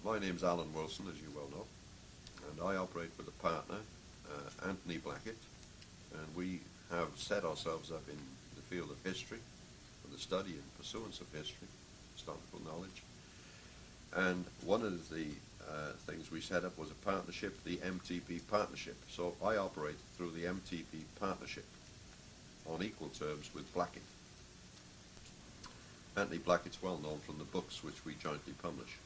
My name's Alan Wilson, as you well know, and I operate with a partner, Anthony Blackett, and we have set ourselves up in the field of history, for the study and pursuance of history, historical knowledge. And one of the things we set up was a partnership, the MTP partnership. So I operate through the MTP partnership on equal terms with Blackett. Anthony Blackett's well known from the books which we jointly publish.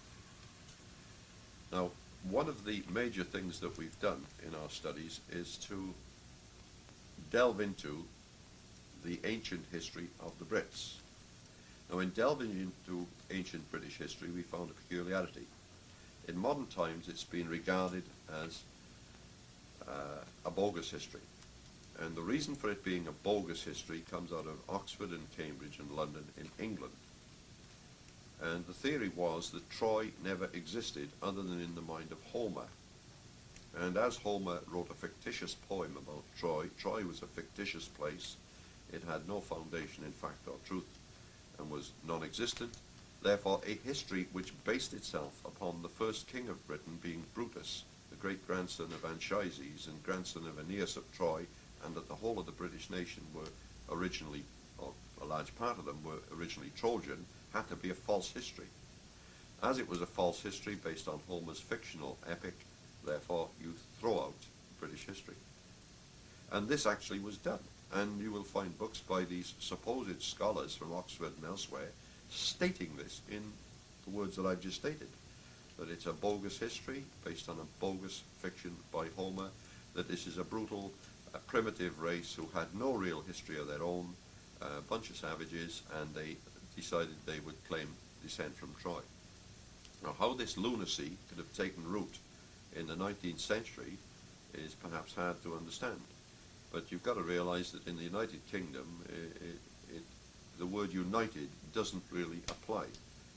Now, one of the major things that we've done in our studies is to delve into the ancient history of the Brits. Now, in delving into ancient British history, we found a peculiarity. In modern times, it's been regarded as a bogus history. And the reason for it being a bogus history comes out of Oxford and Cambridge and London in England. And the theory was that Troy never existed other than in the mind of Homer. And as Homer wrote a fictitious poem about Troy, Troy was a fictitious place. It had no foundation in fact or truth and was non-existent. Therefore, a history which based itself upon the first king of Britain being Brutus, the great-grandson of Anchises and grandson of Aeneas of Troy, and that the whole of the British nation were originally, or a large part of them were originally Trojan, had to be a false history. As it was a false history based on Homer's fictional epic, therefore you throw out British history. And this actually was done. And you will find books by these supposed scholars from Oxford and elsewhere stating this in the words that I've just stated, that it's a bogus history based on a bogus fiction by Homer, that this is a brutal, primitive race who had no real history of their own, a bunch of savages, and they decided they would claim descent from Troy. Now, how this lunacy could have taken root in the 19th century is perhaps hard to understand. But you've got to realize that in the United Kingdom, the word united doesn't really apply.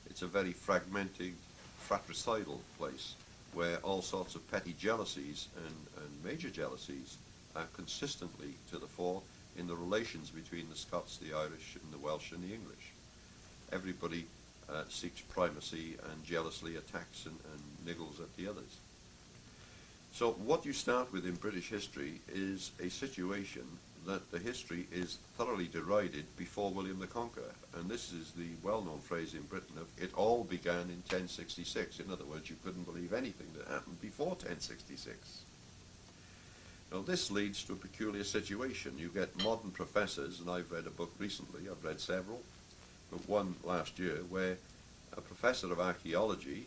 It's a very fragmented, fratricidal place where all sorts of petty jealousies and major jealousies are consistently to the fore in the relations between the Scots, the Irish, and the Welsh and the English. Everybody seeks primacy and jealously attacks and niggles at the others. So what you start with in British history is a situation that the history is thoroughly derided before William the Conqueror. And this is the well-known phrase in Britain of, it all began in 1066. In other words, you couldn't believe anything that happened before 1066. Now this leads to a peculiar situation. You get modern professors, and I've read a book recently, I've read several, but one last year, where a professor of archaeology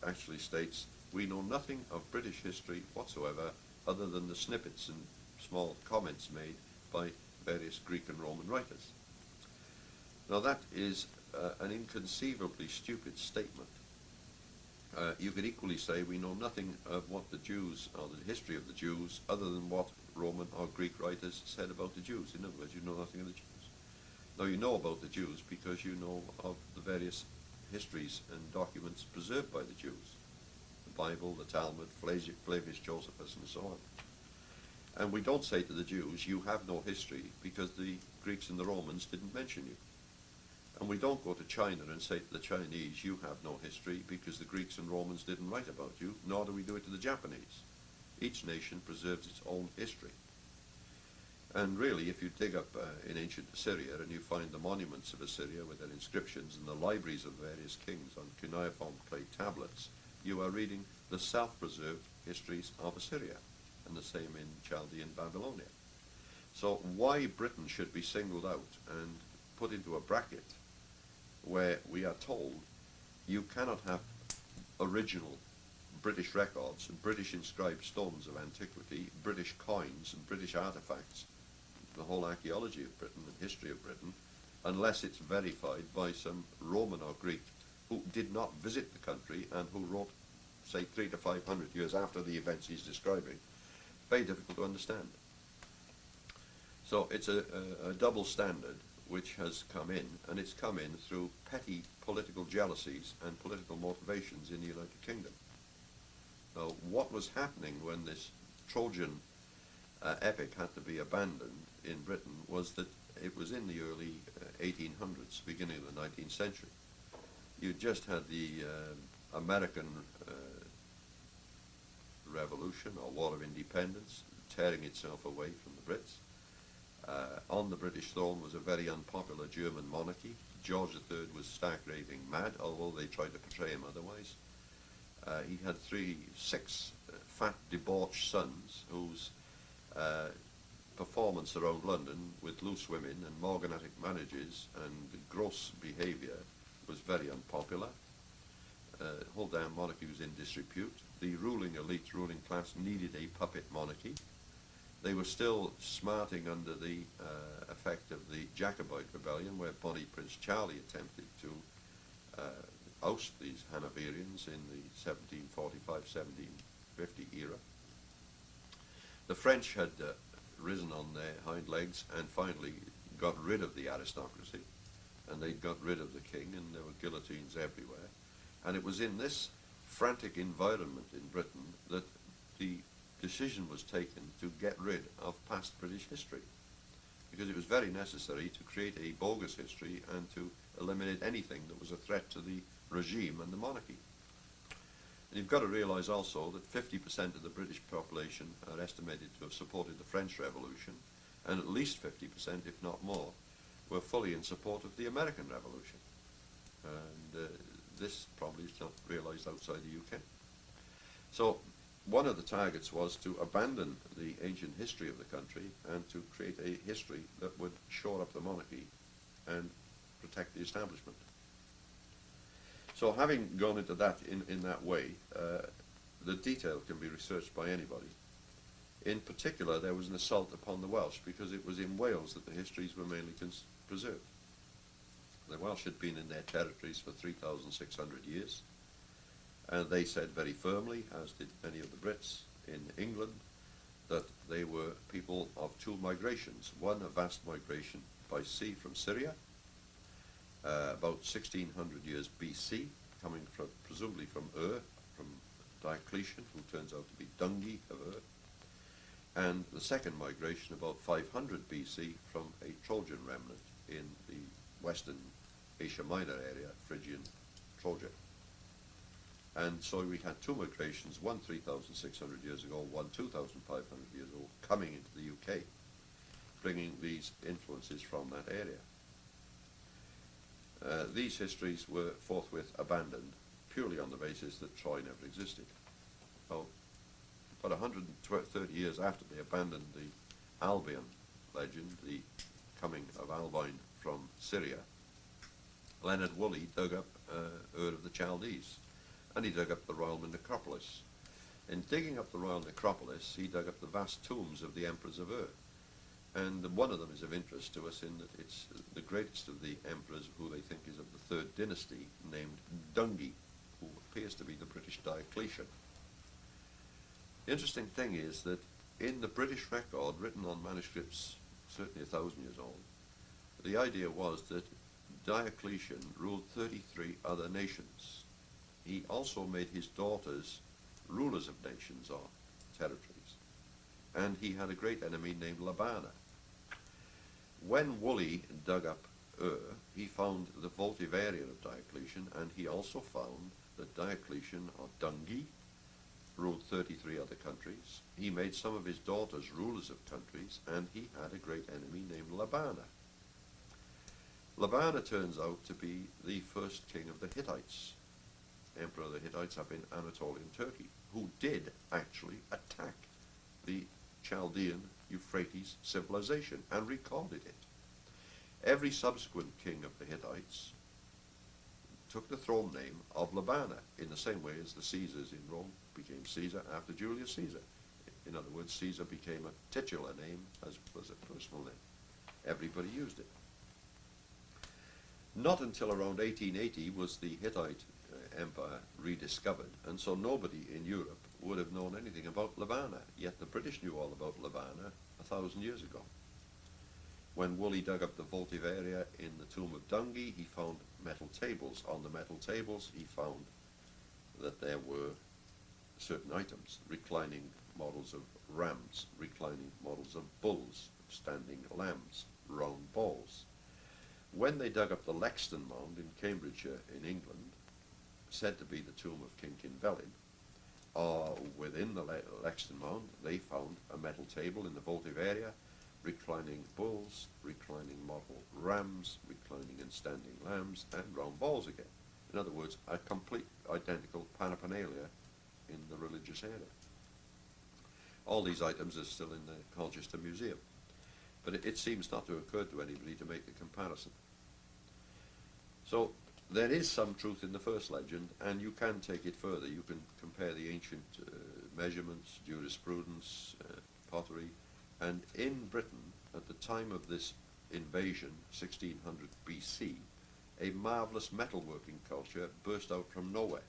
actually states, we know nothing of British history whatsoever other than the snippets and small comments made by various Greek and Roman writers. Now that is an inconceivably stupid statement. You could equally say we know nothing of what the Jews, or the history of the Jews, other than what Roman or Greek writers said about the Jews. In other words, you know nothing of the Jews. Now you know about the Jews because you know of the various histories and documents preserved by the Jews. The Bible, the Talmud, Flavius Josephus, and so on. And we don't say to the Jews, you have no history, because the Greeks and the Romans didn't mention you. And we don't go to China and say to the Chinese, you have no history, because the Greeks and Romans didn't write about you, nor do we do it to the Japanese. Each nation preserves its own history. And really, if you dig up in ancient Assyria and you find the monuments of Assyria with their inscriptions and the libraries of various kings on cuneiform clay tablets, you are reading the self-preserved histories of Assyria, and the same in Chaldean Babylonia. So why Britain should be singled out and put into a bracket where we are told you cannot have original British records, British inscribed stones of antiquity, British coins and British artifacts, the whole archaeology of Britain and history of Britain, unless it's verified by some Roman or Greek who did not visit the country and who wrote, say, 300 to 500 years after the events he's describing. Very difficult to understand. So it's a double standard which has come in, and it's come in through petty political jealousies and political motivations in the United Kingdom. Now, what was happening when this Trojan epic had to be abandoned in Britain was that it was in the early 1800s, beginning of the 19th century. You just had the American Revolution or War of Independence, tearing itself away from the Brits. On the British throne was a very unpopular German monarchy. George III was stark raving mad, although they tried to portray him otherwise. He had six fat, debauched sons whose performance around London with loose women and morganatic marriages and gross behaviour was very unpopular. The whole damn monarchy was in disrepute. The ruling elite, ruling class needed a puppet monarchy. They were still smarting under the effect of the Jacobite rebellion, where Bonnie Prince Charlie attempted to oust these Hanoverians in the 1745-1750 era. The French had risen on their hind legs and finally got rid of the aristocracy, and they got rid of the king, and there were guillotines everywhere. And it was in this frantic environment in Britain that the decision was taken to get rid of past British history, because it was very necessary to create a bogus history and to eliminate anything that was a threat to the regime and the monarchy. And you've got to realise also that 50% of the British population are estimated to have supported the French Revolution, and at least 50%, if not more, were fully in support of the American Revolution. And this probably is not realised outside the UK. So one of the targets was to abandon the ancient history of the country and to create a history that would shore up the monarchy and protect the establishment. So having gone into that in that way, the detail can be researched by anybody. In particular, there was an assault upon the Welsh, because it was in Wales that the histories were mainly preserved. The Welsh had been in their territories for 3,600 years, and they said very firmly, as did many of the Brits in England, that they were people of two migrations. One, a vast migration by sea from Syria, about 1600 years BC, coming from, presumably from from Diocletian, who turns out to be Dungi of and the second migration about 500 BC from a Trojan remnant in the western Asia Minor area, Phrygian Troja. And so we had two migrations, one 3,600 years ago, one 2,500 years ago, coming into the UK, bringing these influences from that area. These histories were forthwith abandoned, purely on the basis that Troy never existed. Well, about 130 years after they abandoned the Albion legend, the coming of Albine from Syria, Leonard Woolley dug up Ur of the Chaldees, and he dug up the royal necropolis. In digging up the royal necropolis, he dug up the vast tombs of the emperors of Ur. And one of them is of interest to us in that it's the greatest of the emperors, who they think is of the third dynasty, named Dungi, who appears to be the British Diocletian. The interesting thing is that in the British record, written on manuscripts certainly 1,000 years old, the idea was that Diocletian ruled 33 other nations. He also made his daughters rulers of nations or territories, and he had a great enemy named Labana. When Woolley dug up Ur, he found the Vultivarian of Diocletian, and he also found that Diocletian, or Dungi, ruled 33 other countries. He made some of his daughters rulers of countries, and he had a great enemy named Labana. Labana turns out to be the first king of the Hittites, emperor of the Hittites up in Anatolian Turkey, who did actually attack the Chaldean Euphrates civilization and recorded it. Every subsequent king of the Hittites took the throne name of Labana, in the same way as the Caesars in Rome became Caesar after Julius Caesar. In other words, Caesar became a titular name as well as a personal name. Everybody used it. Not until around 1880 was the Hittite Empire rediscovered, and so nobody in Europe would have known anything about Labana, yet the British knew all about Labana 1,000 years ago. When Woolley dug up the Vultivaria in the tomb of Dungi, he found metal tables. On the metal tables, he found that there were certain items, reclining models of rams, reclining models of bulls, standing lambs, round balls. When they dug up the Lexton Mound in Cambridgeshire in England, said to be the tomb of King Kinvelin, or within the Lexington Mound, they found a metal table in the votive area, reclining bulls, reclining model rams, reclining and standing lambs, and round balls again. In other words, a complete identical paraphernalia in the religious area. All these items are still in the Colchester Museum, but it seems not to have occurred to anybody to make the comparison. So there is some truth in the first legend, and you can take it further. You can compare the ancient measurements, jurisprudence, pottery, and in Britain, at the time of this invasion, 1600 BC, a marvellous metalworking culture burst out from nowhere.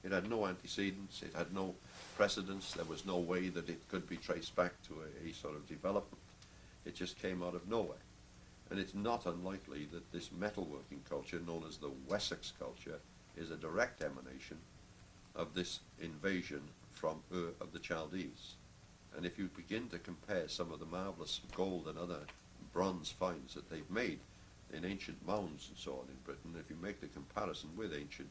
It had no antecedents, it had no precedents, there was no way that it could be traced back to a sort of development. It just came out of nowhere. And it's not unlikely that this metalworking culture, known as the Wessex culture, is a direct emanation of this invasion from Ur of the Chaldees. And if you begin to compare some of the marvellous gold and other bronze finds that they've made in ancient mounds and so on in Britain, if you make the comparison with ancient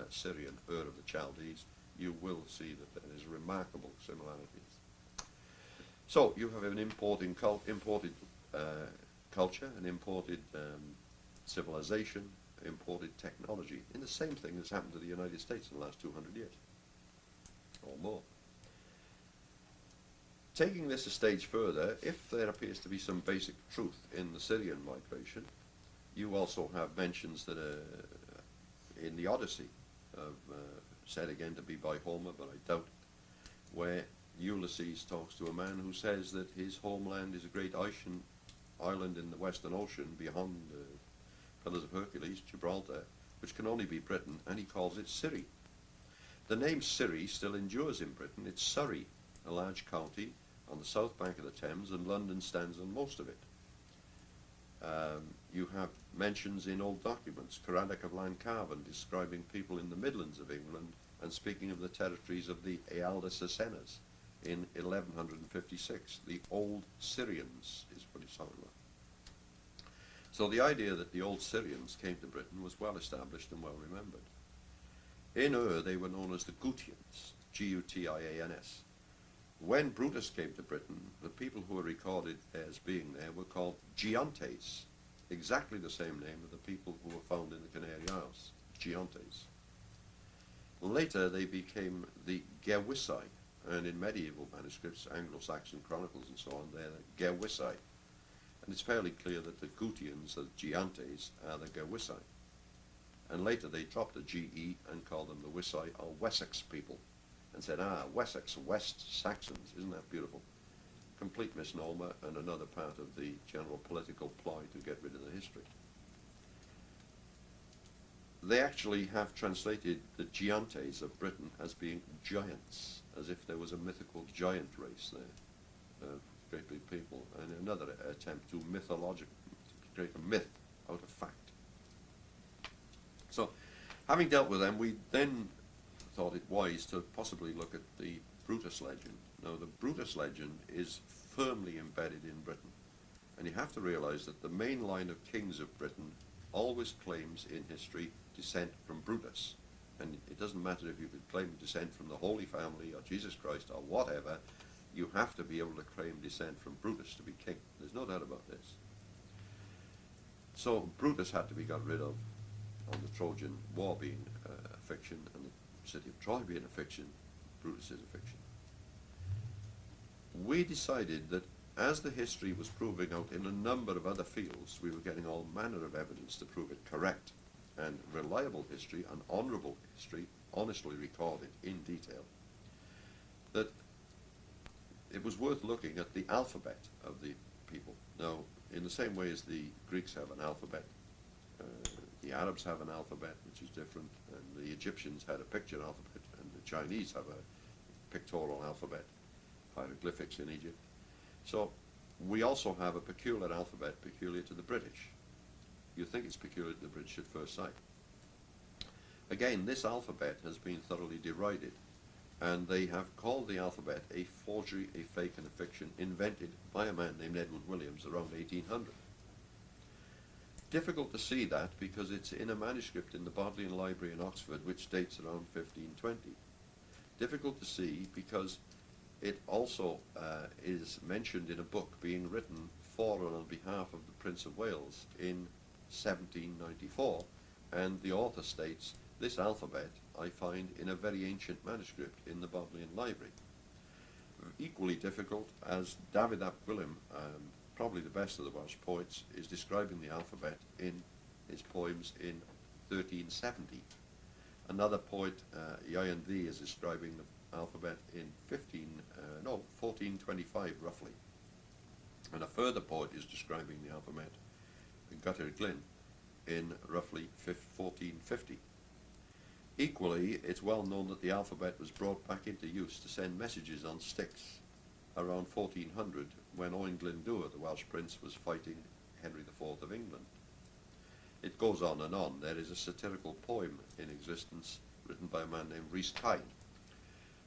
Syrian Ur of the Chaldees, you will see that there is remarkable similarities. So you have an imported culture, an imported civilization, imported technology, in the same thing that's happened to the United States in the last 200 years, or more. Taking this a stage further, if there appears to be some basic truth in the Syrian migration, you also have mentions that are in the Odyssey, said again to be by Homer, but I doubt it, where Ulysses talks to a man who says that his homeland is a great island in the Western Ocean beyond the Pillars of Hercules, Gibraltar, which can only be Britain, and he calls it Syri. The name Syri still endures in Britain. It's Surrey, a large county on the south bank of the Thames, and London stands on most of it. You have mentions in old documents, Caradoc of Lancarvan, describing people in the Midlands of England and speaking of the territories of the Ealda Sacenas in 1156. The old Syrians is what it's talking about. So the idea that the old Syrians came to Britain was well established and well remembered. In Ur, they were known as the Gutians, G-U-T-I-A-N-S. When Brutus came to Britain, the people who were recorded as being there were called Geontes, exactly the same name of the people who were found in the Canary Isles, Geontes. Later they became the Gewissae, and in medieval manuscripts, Anglo-Saxon chronicles and so on, they're the Gewissae. And it's fairly clear that the Gutians, the Geontes, are the Gewissae. And later they dropped the G-E and called them the Wissae, or Wessex people, and said, Wessex, West Saxons, isn't that beautiful? Complete misnomer and another part of the general political ploy to get rid of the history. They actually have translated the Geontes of Britain as being giants, as if there was a mythical giant race there of great big people, and another attempt to create a myth out of fact. So, having dealt with them, we then thought it wise to possibly look at the Brutus legend. Now, the Brutus legend is firmly embedded in Britain, and you have to realize that the main line of kings of Britain always claims in history descent from Brutus. And it doesn't matter if you could claim descent from the Holy Family or Jesus Christ or whatever, you have to be able to claim descent from Brutus to be king. There's no doubt about this. So Brutus had to be got rid of, on the Trojan War being a fiction and the city of Troy being a fiction. Brutus is a fiction. We decided that as the history was proving out in a number of other fields, we were getting all manner of evidence to prove it correct, and reliable history, and honourable history, honestly recorded in detail, that it was worth looking at the alphabet of the people. Now, in the same way as the Greeks have an alphabet, the Arabs have an alphabet, which is different, and the Egyptians had a picture alphabet, and the Chinese have a pictorial alphabet, hieroglyphics in Egypt. So we also have a peculiar alphabet peculiar to the British. You think it's peculiar to the British at first sight. Again, this alphabet has been thoroughly derided, and they have called the alphabet a forgery, a fake, and a fiction invented by a man named Edward Williams around 1800. difficult to see that because it's in a manuscript in the Bodleian Library in Oxford which dates around 1520. Difficult to see because it also is mentioned in a book being written for and on behalf of the Prince of Wales in 1794, and the author states, "This alphabet I find in a very ancient manuscript in the Bodleian Library." Equally difficult, as David ap Gwilym, probably the best of the Welsh poets, is describing the alphabet in his poems in 1370. Another poet, Ieuan Ddu, is describing the alphabet in 1425 roughly. And a further poet is describing the alphabet, Gutter Glyn, in roughly 1450. Equally, it's well known that the alphabet was brought back into use to send messages on sticks around 1400 when Owain Glyndŵr, the Welsh prince, was fighting Henry IV of England. It goes on and on. There is a satirical poem in existence written by a man named Rhys Cain.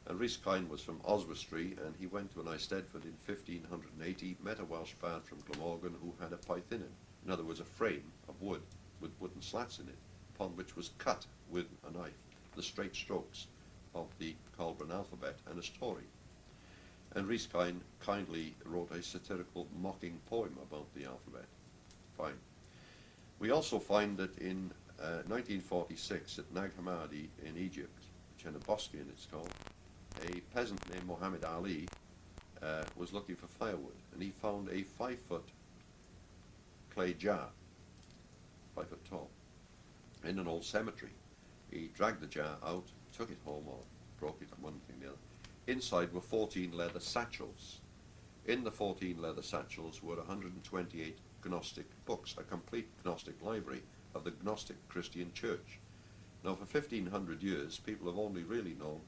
And Rhys Cain was from Oswestry, and he went to an Eisteddfod in 1580, met a Welsh bard from Glamorgan who had a pythynid, in other words a frame of wood with wooden slats in it, upon which was cut with a knife the straight strokes of the Coelbren alphabet and a story. And Rhys Cain kindly wrote a satirical mocking poem about the alphabet. Fine. We also find that in 1946 at Nag Hammadi in Egypt, Chenaboscian it's called, a peasant named Muhammad Ali was looking for firewood, and he found a 5-foot clay jar, 5 foot tall, in an old cemetery. He dragged the jar out, took it home, or broke it, one thing or the other. Inside were 14 leather satchels. In the 14 leather satchels were 128 Gnostic books, a complete Gnostic library of the Gnostic Christian Church. Now, for 1500 years, people have only really known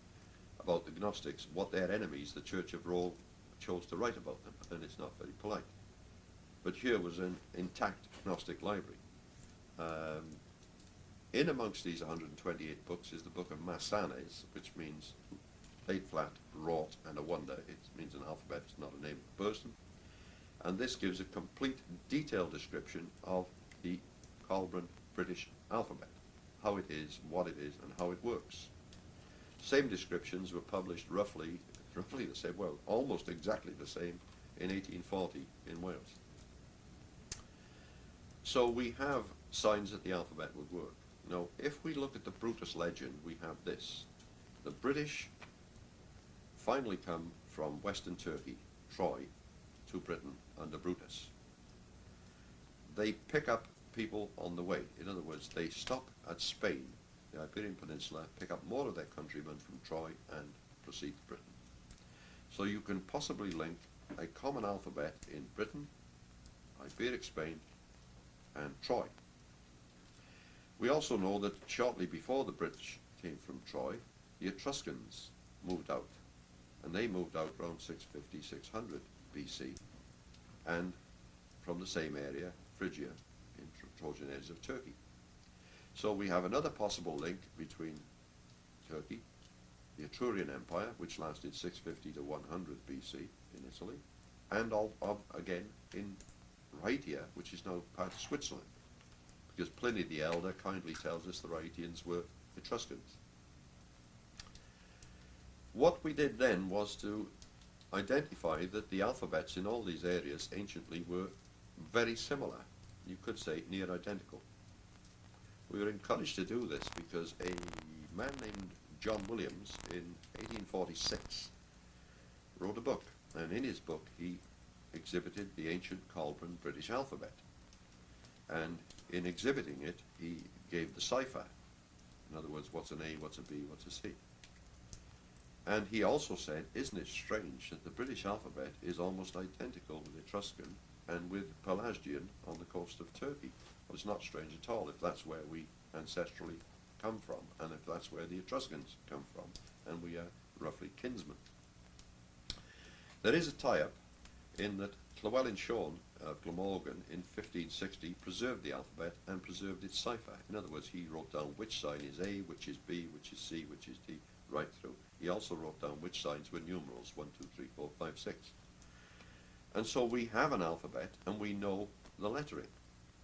about the Gnostics what their enemies, the Church of Rome, chose to write about them, and it's not very polite. But here was an intact Gnostic library. In amongst these 128 books is the book of Massanes, which means laid flat, wrought, and a wonder. It means an alphabet, it's not a name of a person. And this gives a complete, detailed description of the Coelbren British alphabet, how it is, what it is, and how it works. Same descriptions were published roughly the same, well, almost exactly the same in 1840 in Wales. So we have signs that the alphabet would work. Now, if we look at the Brutus legend, we have this. The British finally come from Western Turkey, Troy, to Britain under Brutus. They pick up people on the way. In other words, they stop at Spain, the Iberian Peninsula, pick up more of their countrymen from Troy and proceed to Britain. So you can possibly link a common alphabet in Britain, Iberic Spain, and Troy. We also know that shortly before the British came from Troy, the Etruscans moved out, and they moved out around 650, 600 BC, and from the same area, Phrygia, in Trojan areas of Turkey. So we have another possible link between Turkey, the Etrurian Empire, which lasted 650 to 100 BC in Italy, and again in Raetia, which is now part of Switzerland, because Pliny the Elder kindly tells us the Raetians were Etruscans. What we did then was to identify that the alphabets in all these areas anciently were very similar. You could say near identical. We were encouraged to do this because a man named John Williams in 1846 wrote a book, and in his book he exhibited the ancient Coelbren British alphabet. And in exhibiting it, he gave the cipher. In other words, what's an A, what's a B, what's a C. And he also said, isn't it strange that the British alphabet is almost identical with Etruscan and with Pelasgian on the coast of Turkey? Well, it's not strange at all if that's where we ancestrally come from, and if that's where the Etruscans come from, and we are roughly kinsmen. There is a tie-up in that Llywelyn Sion of Glamorgan in 1560 preserved the alphabet and preserved its cipher. In other words, he wrote down which sign is A, which is B, which is C, which is D, right through. He also wrote down which signs were numerals, 1, 2, 3, 4, 5, 6. And so we have an alphabet and we know the lettering.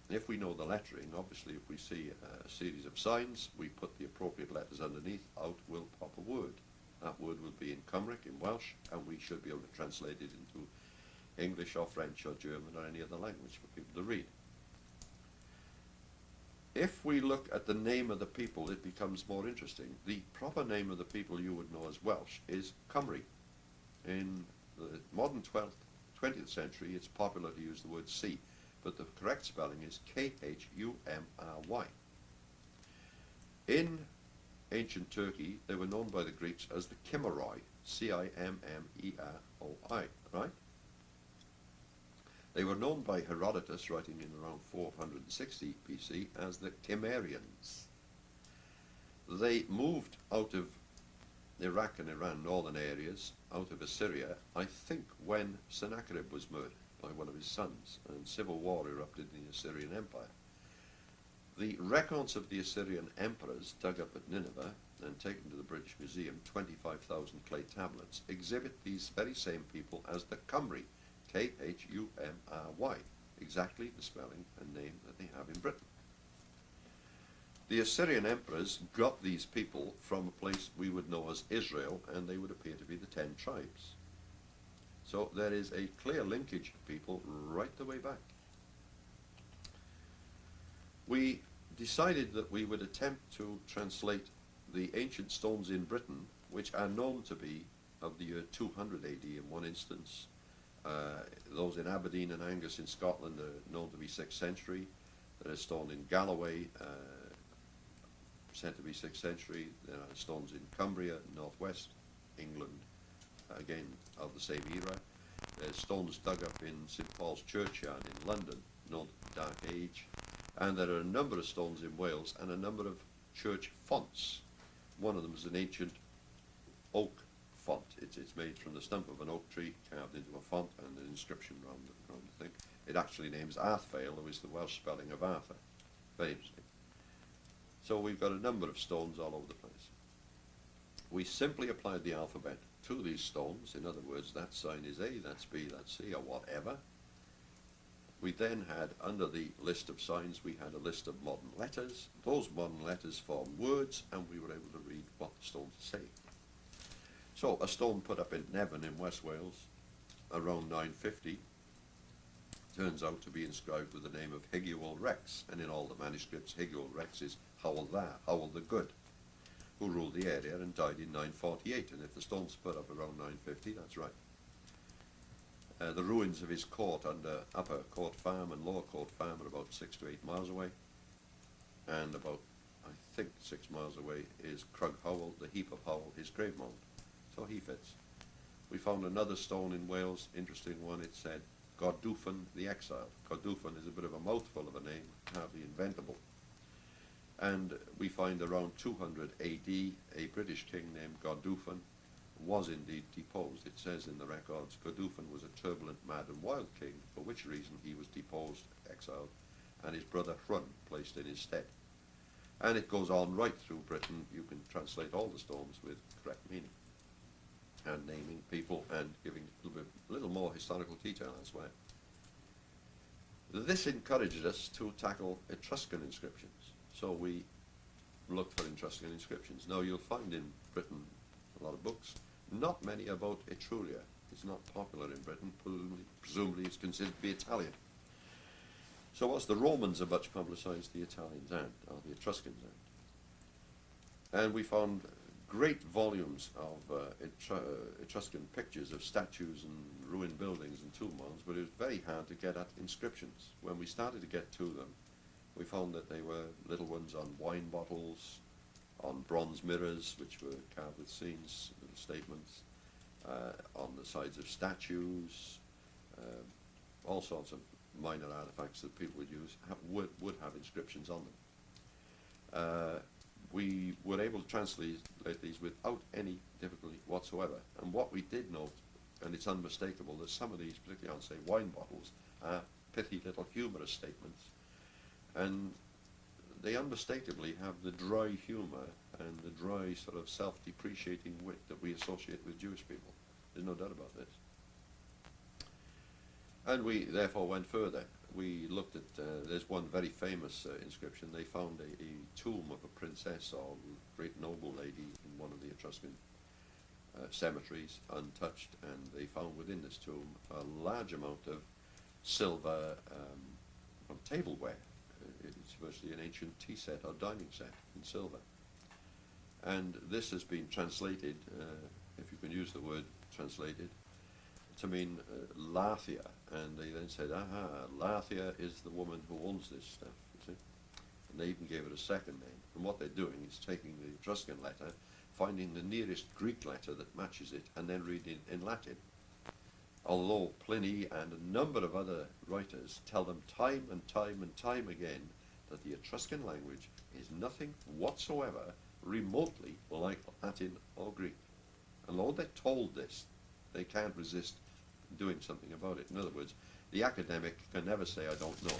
If we know the lettering, obviously if we see a series of signs, we put the appropriate letters underneath, out will pop a word. That word will be in Cymric, in Welsh, and we should be able to translate it into English or French or German or any other language for people to read. If we look at the name of the people, it becomes more interesting. The proper name of the people you would know as Welsh is Cymru. In the modern 20th century, it's popular to use the word C, but the correct spelling is Khumry. In ancient Turkey, they were known by the Greeks as the Kimmeroi, Cimmeroi, right? They were known by Herodotus, writing in around 460 BC, as the Cimmerians. They moved out of Iraq and Iran, northern areas, out of Assyria, I think when Sennacherib was murdered by one of his sons, and civil war erupted in the Assyrian Empire. The records of the Assyrian emperors dug up at Nineveh and taken to the British Museum, 25,000 clay tablets, exhibit these very same people as the Cymry, Khumry, exactly the spelling and name that they have in Britain. The Assyrian emperors got these people from a place we would know as Israel, and they would appear to be the 10 tribes. So there is a clear linkage of people right the way back. We decided that we would attempt to translate the ancient stones in Britain, which are known to be of the year 200 AD in one instance. Those in Aberdeen and Angus in Scotland are known to be 6th century. There is stone in Galloway, said to be 6th century. There are stones in Cumbria, northwest England, again of the same era. There's stones dug up in St Paul's Churchyard in London, known to the Dark Age. And there are a number of stones in Wales and a number of church fonts. One of them is an ancient oak font. It's made from the stump of an oak tree, carved into a font, and an inscription around the thing. It actually names Arthfail, who is the Welsh spelling of Arthur. Very interesting. So we've got a number of stones all over the place. We simply applied the alphabet to these stones. In other words, that sign is A, that's B, that's C, or whatever. We then had, under the list of signs, we had a list of modern letters. Those modern letters form words, and we were able to read what the stones say. So a stone put up in Nevin in West Wales around 950 turns out to be inscribed with the name of Higuel Rex, and in all the manuscripts Higuel Rex is Howell the Good, who ruled the area and died in 948, and if the stone's put up around 950, that's right. The ruins of his court under Upper Court Farm and Lower Court Farm are about 6 to 8 miles away, and about, I think, 6 miles away is Crug Howell, the heap of Howell, his grave mound. So he fits. We found another stone in Wales, interesting one. It said Godufan the Exiled. Godufan is a bit of a mouthful of a name, hardly inventable. And we find around 200 AD a British king named Godufan was indeed deposed. It says in the records, Godufan was a turbulent, mad and wild king, for which reason he was deposed, exiled, and his brother Hrun placed in his stead. And it goes on right through Britain. You can translate all the stones with correct meaning, and naming people and giving a little more historical detail elsewhere. This encouraged us to tackle Etruscan inscriptions. So we looked for Etruscan inscriptions. Now you'll find in Britain a lot of books, not many about Etruria. It's not popular in Britain. Presumably it's considered to be Italian. So whilst the Romans are much publicised, the Italians aren't, or the Etruscans aren't. And we found great volumes of Etruscan pictures of statues and ruined buildings and tomb mounds, but it was very hard to get at inscriptions. When we started to get to them, we found that they were little ones on wine bottles, on bronze mirrors, which were carved with scenes, little statements, on the sides of statues, all sorts of minor artifacts that people would use would have inscriptions on them. We were able to translate these without any difficulty whatsoever. And what we did note, and it's unmistakable, that some of these, particularly on, say, wine bottles, are pithy little humorous statements. And they unmistakably have the dry humour and the dry sort of self-depreciating wit that we associate with Jewish people. There's no doubt about this. And we therefore went further. we looked at, there's one very famous inscription. They found a tomb of a princess or great noble lady in one of the Etruscan cemeteries, untouched, and they found within this tomb a large amount of silver tableware. It's virtually an ancient tea set or dining set in silver. And this has been translated, if you can use the word translated, to mean Lathia, and they then said, aha, Lathia is the woman who owns this stuff, you see. And they even gave it a second name. And what they're doing is taking the Etruscan letter, finding the nearest Greek letter that matches it, and then reading it in Latin. Although Pliny and a number of other writers tell them time and time and time again that the Etruscan language is nothing whatsoever remotely like Latin or Greek. And though they're told this, they can't resist doing something about it. In other words, the academic can never say, I don't know.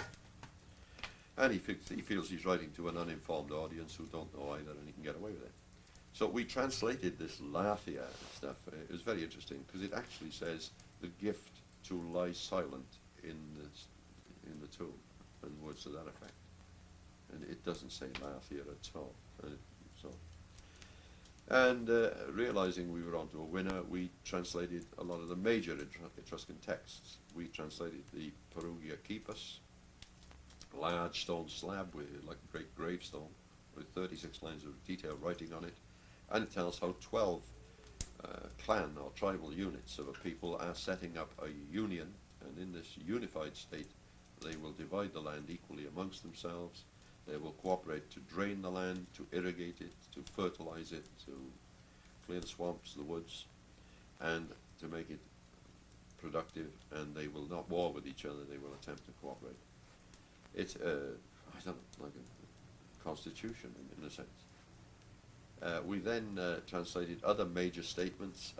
And he feels he's writing to an uninformed audience who don't know either, and he can get away with it. So we translated this Lathia stuff. It was very interesting, because it actually says the gift to lie silent in the tomb, and words to that effect. And it doesn't say Lathia at all. And realizing we were onto a winner, we translated a lot of the major Etruscan texts. We translated the Perugia Keepus, a large stone slab with like a great gravestone with 36 lines of detailed writing on it, and it tells how 12 clan or tribal units of a people are setting up a union, and in this unified state they will divide the land equally amongst themselves. They will cooperate to drain the land, to irrigate it, to fertilize it, to clear the swamps, the woods, and to make it productive, and they will not war with each other, they will attempt to cooperate. It's, I don't know, like a constitution in a sense. We then translated other major statements.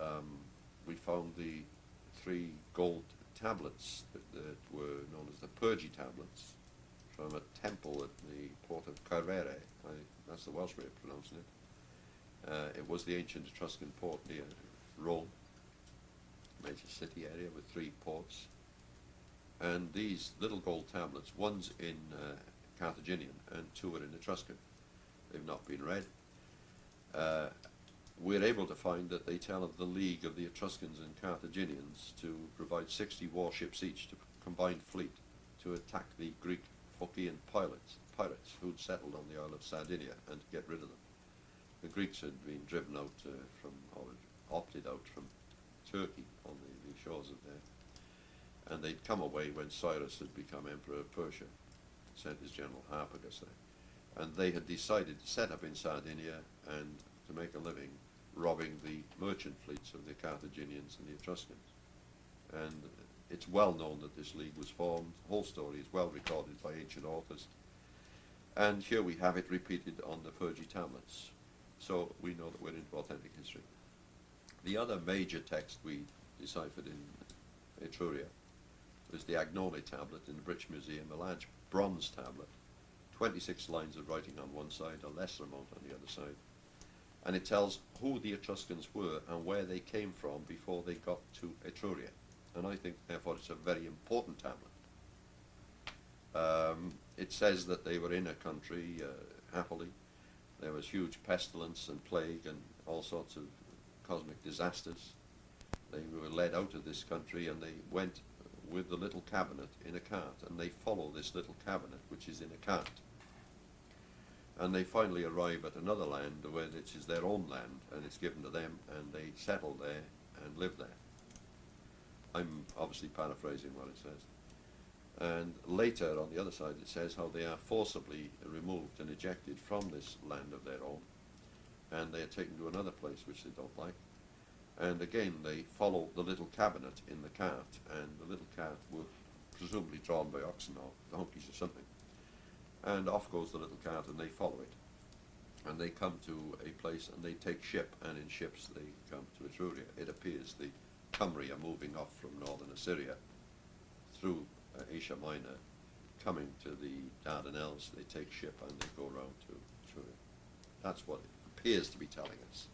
We found the 3 gold tablets that were known as the Purgi tablets, from a temple at the port of Coelbren. That's the Welsh way of pronouncing it. It was the ancient Etruscan port near Rome, major city area with 3 ports. And these little gold tablets, one's in Carthaginian and 2 are in Etruscan. They've not been read. We're able to find that they tell of the league of the Etruscans and Carthaginians to provide 60 warships each to combined fleet to attack the Greek Phocian pirates who'd settled on the Isle of Sardinia, and to get rid of them. The Greeks had been driven out or opted out from Turkey on the shores of there, and they'd come away when Cyrus had become Emperor of Persia, sent his general Harpagus there, and they had decided to set up in Sardinia and to make a living robbing the merchant fleets of the Carthaginians and the Etruscans. And it's well known that this league was formed. The whole story is well recorded by ancient authors. And here we have it repeated on the Purgi tablets. So we know that we're into authentic history. The other major text we deciphered in Etruria was the Agnone tablet in the British Museum, a large bronze tablet, 26 lines of writing on one side, a lesser amount on the other side. And it tells who the Etruscans were and where they came from before they got to Etruria. And I think, therefore, it's a very important tablet. It says that they were in a country happily. There was huge pestilence and plague and all sorts of cosmic disasters. They were led out of this country, and they went with the little cabinet in a cart, and they follow this little cabinet, which is in a cart. And they finally arrive at another land where it is their own land, and it's given to them, and they settle there and live there. I'm obviously paraphrasing what it says. And later, on the other side, it says how they are forcibly removed and ejected from this land of their own, and they are taken to another place which they don't like. And again, they follow the little cabinet in the cart, and the little cart was presumably drawn by oxen or donkeys or something. And off goes the little cart, and they follow it. And they come to a place, and they take ship, and in ships they come to Etruria. It appears the Cymry are moving off from northern Assyria through Asia Minor, coming to the Dardanelles. They take ship and they go round to Etruria. That's what it appears to be telling us.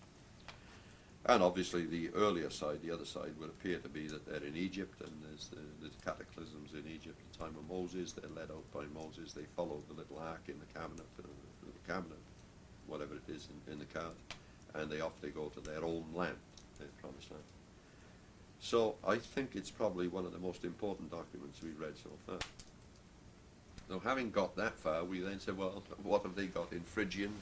And obviously the earlier side, the other side, would appear to be that they're in Egypt, and there's cataclysms in Egypt at the time of Moses. They're led out by Moses. They follow the little ark in the cabinet, whatever it is in the card, and they go to their own land, their promised land. So I think it's probably one of the most important documents we've read so far. So having got that far, we then said, well, what have they got in Phrygian,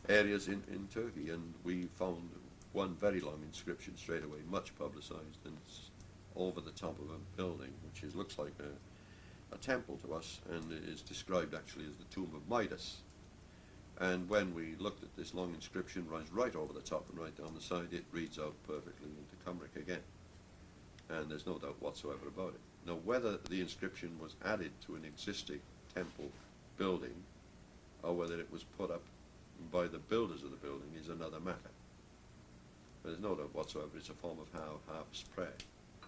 areas in Turkey? And we found one very long inscription straight away, much publicized, and it's over the top of a building, which looks like a temple to us, and it is described actually as the tomb of Midas. And when we looked at this long inscription, runs right over the top and right down the side, it reads out perfectly into Cymric again. And there's no doubt whatsoever about it. Now, whether the inscription was added to an existing temple building, or whether it was put up by the builders of the building, is another matter. But there's no doubt whatsoever it's a form of harvest prayer.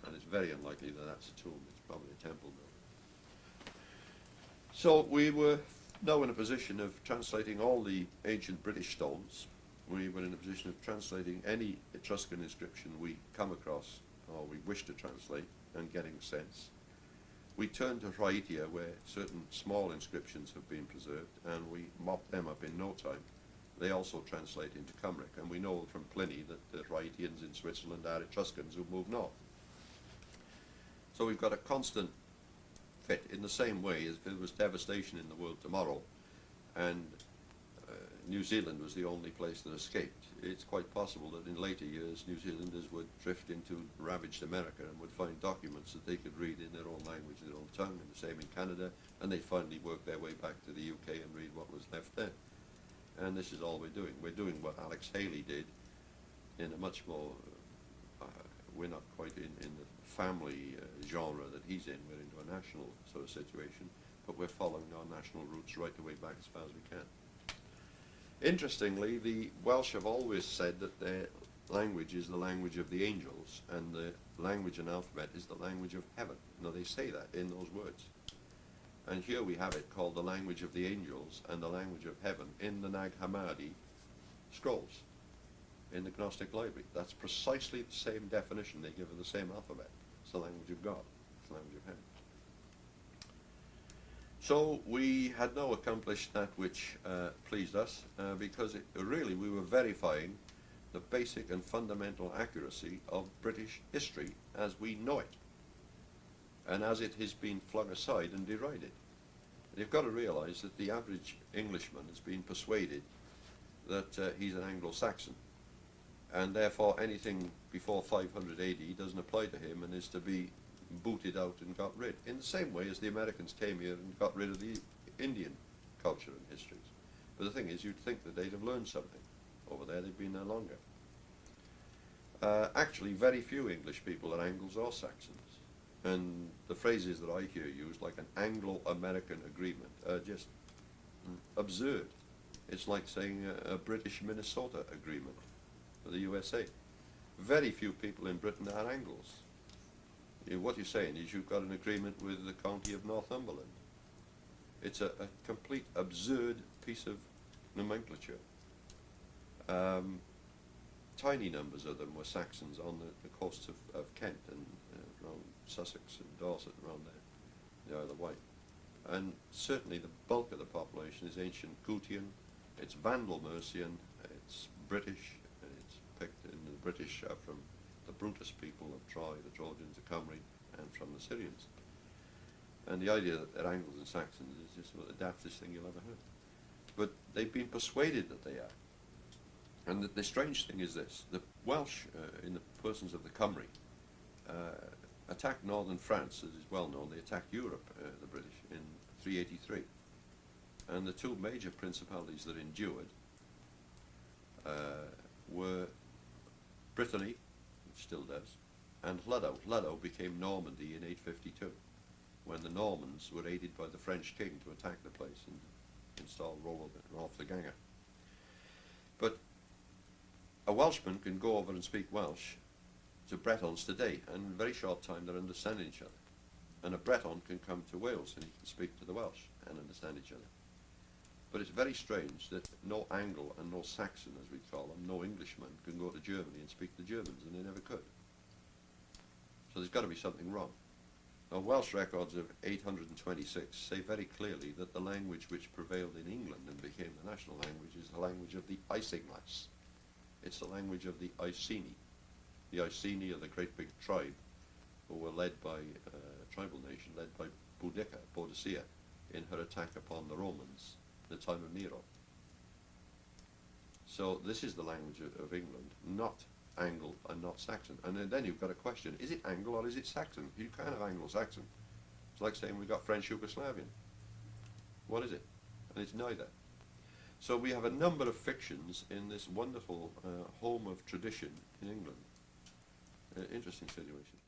And it's very unlikely that that's a tomb. It's probably a temple building. So we were now in a position of translating all the ancient British stones. We were in a position of translating any Etruscan inscription we come across or we wish to translate and getting a sense. We turned to Rhaetia, where certain small inscriptions have been preserved, and we mopped them up in no time. They also translate into Cymric, and we know from Pliny that the Rhaetians in Switzerland are Etruscans who moved north. So we've got a constant fit, in the same way as if there was devastation in the world tomorrow and New Zealand was the only place that escaped. It's quite possible that in later years New Zealanders would drift into ravaged America and would find documents that they could read in their own language, their own tongue, and the same in Canada, and they'd finally work their way back to the UK and read what was left there. And this is all we're doing. We're doing what Alex Haley did in a much more, we're not quite in the family genre that he's in. We're into a national sort of situation, but we're following our national roots right the way back as far as we can. Interestingly, the Welsh have always said that their language is the language of the angels, and the language and alphabet is the language of heaven. Now, they say that in those words. And here we have it called the language of the angels and the language of heaven in the Nag Hammadi scrolls in the Gnostic library. That's precisely the same definition they give of the same alphabet. It's the language of God. It's the language of heaven. So we had now accomplished that which pleased us, because really we were verifying the basic and fundamental accuracy of British history as we know it, and as it has been flung aside and derided. You've got to realize that the average Englishman has been persuaded that he's an Anglo-Saxon, and therefore anything before 500 AD doesn't apply to him and is to be booted out and got rid, in the same way as the Americans came here and got rid of the Indian culture and histories. But the thing is, you'd think that they'd have learned something over there. They've been there longer. Actually, very few English people are Angles or Saxons, and the phrases that I hear used, like an Anglo-American agreement, are just absurd. It's like saying a British Minnesota agreement for the USA. Very few people in Britain are Angles. What you're saying is you've got an agreement with the county of Northumberland. It's a complete absurd piece of nomenclature. Tiny numbers of them were Saxons on the coasts of Kent and around Sussex and Dorset, around there, the Isle of Wight. And certainly the bulk of the population is ancient Gutian, it's Vandal Mercian, it's British, and it's picked in the British from the Brutus people of Troy, the Trojans, the Cymry, and from the Syrians. And the idea that they're Angles and Saxons is just about the daftest thing you'll ever heard. But they've been persuaded that they are. And the strange thing is this: the Welsh, in the persons of the Cymry, attacked northern France, as is well known. They attacked Europe, the British, in 383. And the two major principalities that endured were Brittany, which still does, and Llydaw. Llydaw became Normandy in 852, when the Normans were aided by the French king to attack the place and install Rolf the Ganger. But a Welshman can go over and speak Welsh to Bretons today, and in a very short time they're understanding each other. And a Breton can come to Wales and he can speak to the Welsh and understand each other. But it's very strange that no Anglo and no Saxon, as we call them, no Englishman can go to Germany and speak to the Germans, and they never could. So there's got to be something wrong. Now, Welsh records of 826 say very clearly that the language which prevailed in England and became the national language is the language of the Isinglas. It's the language of the Iceni. The Iceni are the great big tribe who were led by a tribal nation led by Boudicca in her attack upon the Romans in the time of Nero. So this is the language of England, not Anglo and not Saxon. And then you've got a question, is it Anglo or is it Saxon? You can't have Anglo-Saxon. It's like saying we've got French Yugoslavian. What is it? And it's neither. So we have a number of fictions in this wonderful home of tradition in England. Interesting situation.